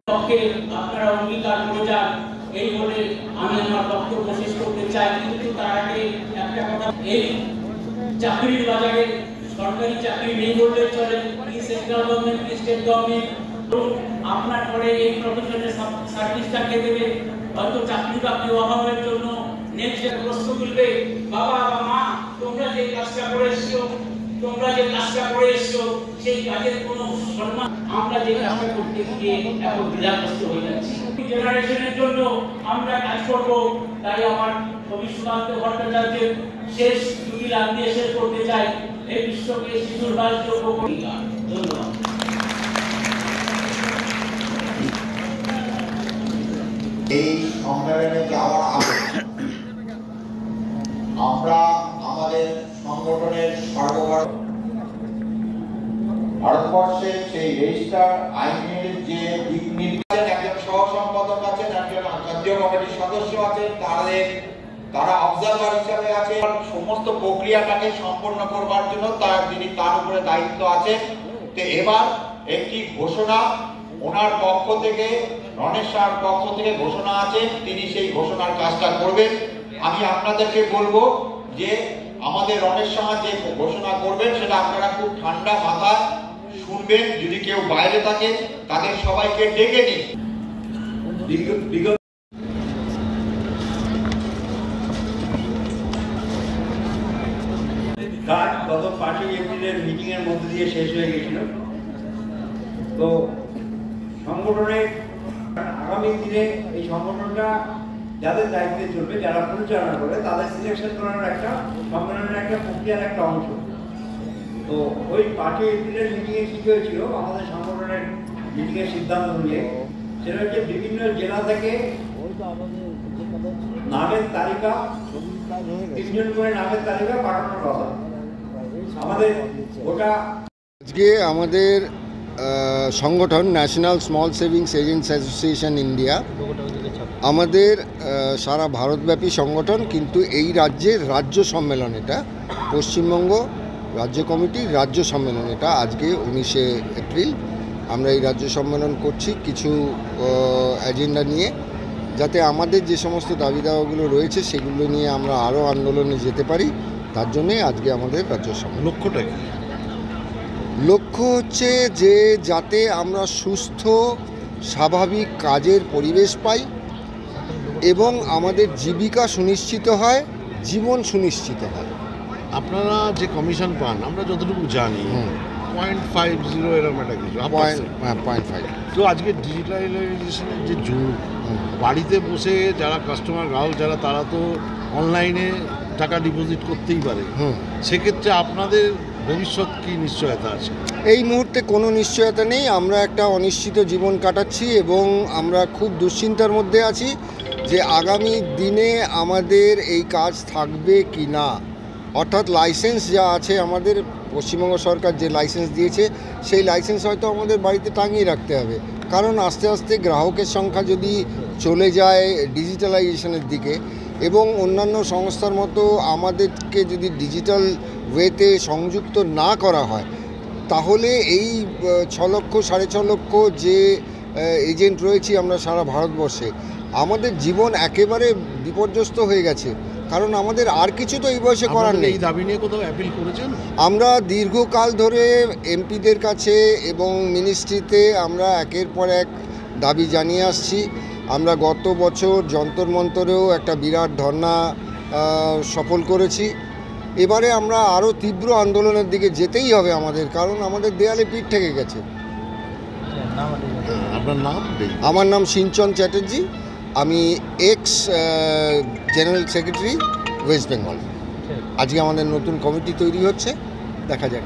পক্ষে আপনারা অঙ্গীকার করে যান এই বলে আমি আমার বক্তব্য শেষ করতে চাই। কিন্তু তার আগে একটা কথা, এই চাকরির বাজারে সরকারি চাকরি নেই বললে চলে, কি সেন্ট্রাল গভর্নমেন্ট কি স্টেট গভর্নমেন্ট, আপনার পরে এই প্রফেশনের সার্ভিসটাকে দেবে, হয়তো চাকরি বাকরি অভাবের জন্য নেক্সট যে প্রশ্ন তুলবে, বাবা বা মা তোমরা যে কাজটা করে এসছো সেই কাজের কোনো সম্মান আমরা যে কাজটা করতে গিয়ে এখন বিধাগ্রস্ত হয়ে যাচ্ছি। জেনারেশনের জন্য আমরা কাজ করব। তাই আমার কবি সুকান্ত ভট্টাচার্যের শেষ দুটি লাইন দিয়ে শেষ করতে চাই, এই বিশ্বকে শিশুর বাসযোগ্য করি। ধন্যবাদ। এই সম্মেলনে যাওয়ার আগে আমরা আমাদের সংগঠনের ভারতবর্ষের সেই রেজিস্টার আইনের যে দিক নির্দেশন, একজন সহ সম্পাদক আছেন, একজন কেন্দ্রীয় কমিটির সদস্য আছেন, তারা অবজারভার হিসাবে আছে। সমস্ত প্রক্রিয়াটাকে সম্পন্ন করবার জন্য তিনি তার উপরে দায়িত্ব আছে। তো এবার একটি ঘোষণা ওনার পক্ষ থেকে, রণেশ শাহর পক্ষ থেকে ঘোষণা আছে, তিনি সেই ঘোষণার কাজটা করবেন। আমি আপনাদেরকে বলবো যে আমাদের রণেশ শাহ যে ঘোষণা করবেন সেটা আপনারা খুব ঠান্ডা মাথায় শুনবেন। যদি কেউ বাইরে থাকে তাদের সবাইকে ডেকে নিন। গত 5ই এপ্রিলের মিটিং এর মধ্যে দিয়ে শেষ হয়ে গেছিল। তো সংগঠনের আগামী দিনে এই সংগঠনটা যাদের দায়িত্বে চলবে, যারা পরিচালনা করে, তাদের সিলেকশন করার একটা সম্মেলনের একটা প্রক্রিয়ার একটা অংশ। তো ওই 5ই এপ্রিলের মিটিংয়ে কী হয়েছিল, আমাদের সংগঠনের মিটিংয়ের সিদ্ধান্ত অনুযায়ী সেটা হচ্ছে বিভিন্ন জেলা থেকে নামের তালিকা, 3 জন করে নামের তালিকা পাঠানোর কথা। আমাদের ওটা আজকে আমাদের সংগঠন national small savings agents association India আমাদের সারা ভারতব্যাপী সংগঠন, কিন্তু এই রাজ্যের রাজ্য সম্মেলন, এটা পশ্চিমবঙ্গ রাজ্য কমিটির রাজ্য সম্মেলন। এটা আজকে 19শে এপ্রিল আমরা এই রাজ্য সম্মেলন করছি কিছু এজেন্ডা নিয়ে, যাতে আমাদের যে সমস্ত দাবি দাওয়াগুলো রয়েছে সেগুলো নিয়ে আমরা আরও আন্দোলনে যেতে পারি। তার জন্যে আজকে আমাদের রাজ্য সম্মেলন। লক্ষ্যটা কি? লক্ষ্য হচ্ছে যে যাতে আমরা সুস্থ স্বাভাবিক কাজের পরিবেশ পাই এবং আমাদের জীবিকা সুনিশ্চিত হয়, জীবন সুনিশ্চিত হয়। আপনারা যে কমিশন পান, আমরা যতটুকু জানি 0.50 এরকম একটা কিছু, 0.5। তো আজকে ডিজিটালাইজেশনের যে যুগ, বাড়িতে বসে যারা কাস্টমার গ্রাহক যারা, তারা তো অনলাইনে টাকা ডিপোজিট করতেই পারে। সেক্ষেত্রে আপনাদের ভবিষ্যৎ কি নিশ্চয়তা আছে? এই মুহূর্তে কোনো নিশ্চয়তা নেই। আমরা একটা অনিশ্চিত জীবন কাটাচ্ছি এবং আমরা খুব দুশ্চিন্তার মধ্যে আছি যে আগামী দিনে আমাদের এই কাজ থাকবে কি না। অর্থাৎ লাইসেন্স যা আছে, আমাদের পশ্চিমবঙ্গ সরকার যে লাইসেন্স দিয়েছে সেই লাইসেন্স হয়তো আমাদের বাড়িতে টাঙিয়ে রাখতে হবে, কারণ আস্তে আস্তে গ্রাহকের সংখ্যা যদি চলে যায় ডিজিটালাইজেশনের দিকে এবং অন্যান্য সংস্থার মতো আমাদেরকে যদি ডিজিটাল ওয়েতে সংযুক্ত না করা হয়, তাহলে এই 6 লক্ষ 6.5 লক্ষ যে এজেন্ট রয়েছি আমরা সারা ভারতবর্ষে, আমাদের জীবন একেবারে বিপর্যস্ত হয়ে গেছে। কারণ আমাদের আর কিছু তো এই বয়সে করার নেই। এই দাবি নিয়ে কোথাও অ্যাপিল করেছেন? আমরা দীর্ঘকাল ধরে এমপিদের কাছে এবং মিনিস্ট্রিতে আমরা একের পর এক দাবি জানিয়ে আসছি। আমরা গত বছর যন্তর মন্তরেও একটা বিরাট ধর্ণা সফল করেছি। এবারে আমরা আরও তীব্র আন্দোলনের দিকে যেতেই হবে আমাদের, কারণ আমাদের দেয়ালে পিঠ ঠেকে গেছে। আপনার নাম? আমার নাম সিঞ্চন চ্যাটার্জি, আমি x general secretary West Bengal. আজকে আমাদের নতুন কমিটি তৈরি হচ্ছে, দেখা যাক।